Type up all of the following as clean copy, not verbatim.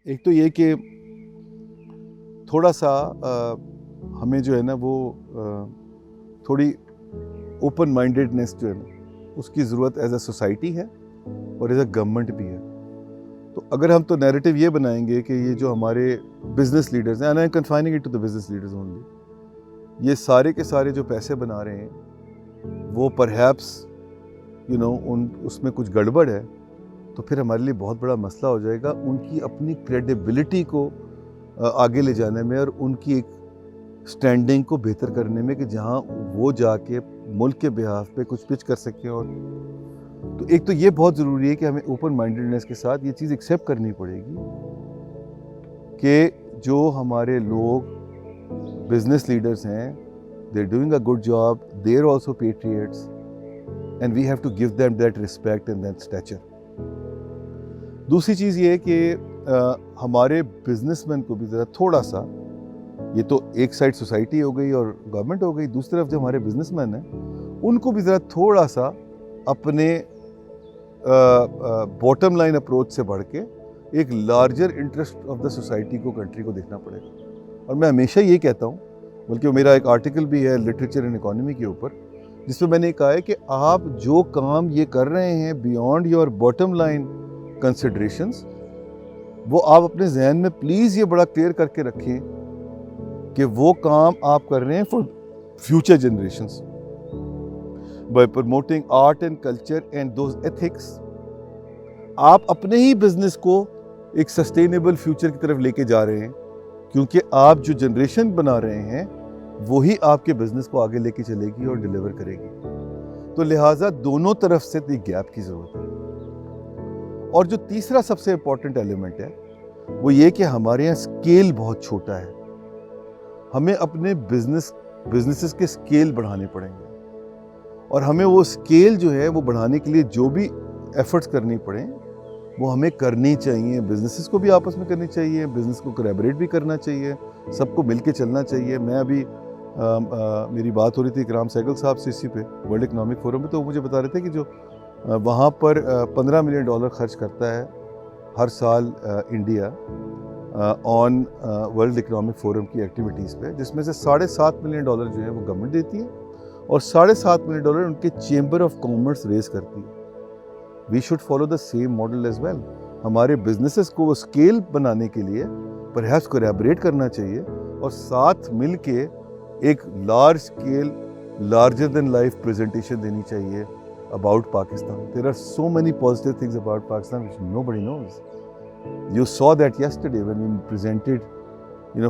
ایک تو یہ کہ تھوڑا سا ہمیں جو ہے نا وہ تھوڑی اوپن مائنڈیڈنیس جو ہے نا اس کی ضرورت ایز اے سوسائٹی ہے اور ایز اے گورنمنٹ بھی ہے. تو اگر ہم تو نیریٹو یہ بنائیں گے کہ یہ جو ہمارے بزنس لیڈرز ہیں, and confining it to the business leaders only, یہ سارے کے سارے جو پیسے بنا رہے ہیں وہ پرہیپس اس میں کچھ گڑبڑ ہے, تو پھر ہمارے لیے بہت بڑا مسئلہ ہو جائے گا ان کی اپنی کریڈیبلٹی کو آگے لے جانے میں اور ان کی ایک سٹینڈنگ کو بہتر کرنے میں, کہ جہاں وہ جا کے ملک کے بہاف پہ کچھ پچ کر سکیں. اور تو ایک تو یہ بہت ضروری ہے کہ ہمیں اوپن مائنڈیڈنیس کے ساتھ یہ چیز ایکسیپٹ کرنی پڑے گی کہ جو ہمارے لوگ بزنس لیڈرز ہیں, they are doing a good job, they are also patriots, and we have to give them that respect and that stature. دوسری چیز یہ ہے کہ ہمارے بزنس مین کو بھی ذرا تھوڑا سا, یہ تو ایک سائڈ سوسائٹی ہو گئی اور گورنمنٹ ہو گئی, دوسری طرف جو ہمارے بزنس مین ہیں ان کو بھی ذرا تھوڑا سا اپنے باٹم لائن اپروچ سے بڑھ کے ایک larger interest of the society کو, کنٹری کو دیکھنا پڑے گا. اور میں ہمیشہ یہ کہتا ہوں, بلکہ میرا ایک آرٹیکل بھی ہے لٹریچر اینڈ اکانومی کے اوپر, جس میں نے کہا ہے کہ آپ جو کام یہ کر رہے ہیں beyond your bottom line considerations, وہ آپ اپنے ذہن میں پلیز یہ بڑا کلیئر کر کے رکھیں کہ وہ کام آپ کر رہے ہیں for future generations, by promoting art and culture and those ethics. آپ اپنے ہی بزنس کو ایک سسٹینیبل فیوچر کی طرف لے کے جا رہے ہیں, کیونکہ آپ جو جنریشن بنا رہے ہیں وہی آپ کے بزنس کو آگے لے کے چلے گی اور ڈیلیور کرے گی. تو لہٰذا دونوں طرف سے ایک گیپ کی ضرورت ہے. اور جو تیسرا سب سے امپورٹنٹ ایلیمنٹ ہے وہ یہ کہ ہمارے یہاں اسکیل بہت چھوٹا ہے. ہمیں اپنے بزنسز کے اسکیل بڑھانے پڑیں گے, اور ہمیں وہ اسکیل جو ہے وہ بڑھانے کے لیے جو بھی ایفرٹس کرنی پڑیں وہ ہمیں کرنی چاہیے. بزنسز کو بھی آپس میں کرنی چاہیے, بزنس کو کولیبریٹ بھی کرنا چاہیے, سب کو مل کے چلنا چاہیے. میں ابھی میری بات ہو رہی تھی اکرام سہگل صاحب سے اسی پہ ورلڈ اکنامک فورم پہ, تو وہ مجھے بتا رہے تھے کہ جو وہاں پر $15 ملین خرچ کرتا ہے ہر سال انڈیا آن ورلڈ اکنامک فورم کی ایکٹیویٹیز پہ, جس میں سے $7.5 ملین جو ہیں وہ گورنمنٹ دیتی ہے اور $7.5 ملین ان کے چیمبر آف کامرس ریز کرتی ہے. We should follow the same model as well. ہمارے بزنسز کو وہ اسکیل بنانے کے لیے پرہیپس کولیبریٹ کرنا چاہیے اور ساتھ مل کے ایک large scale larger then life presentation دینی چاہیے about Pakistan. There are so many positive things about Pakistan which nobody knows. You saw that yesterday when we presented,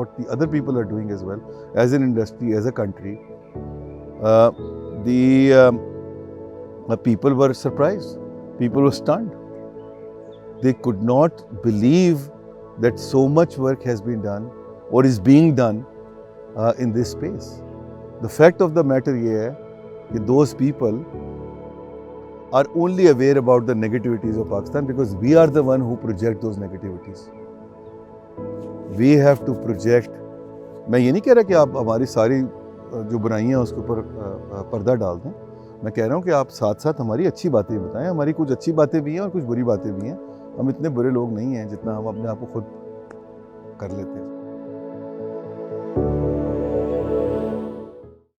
what the other people are doing as well, as an industry, as a country. The people were surprised. People were stunned. They could not believe that so much work has been done or is being done in this space. The fact of the matter یہ ہے کہ those people are only aware about the negativities of Pakistan because we are the one who project those negativities. We have to project. میں یہ نہیں کہہ رہا کہ آپ ہماری ساری جو برائیاں اس کے اوپر پردہ ڈال دیں, میں کہہ رہا ہوں کہ آپ ساتھ ساتھ ہماری اچھی باتیں بتائیں. ہماری کچھ اچھی باتیں بھی ہیں اور کچھ بری باتیں بھی ہیں. ہم اتنے برے لوگ نہیں ہیں جتنا ہم اپنے آپ کو خود کر لیتے ہیں.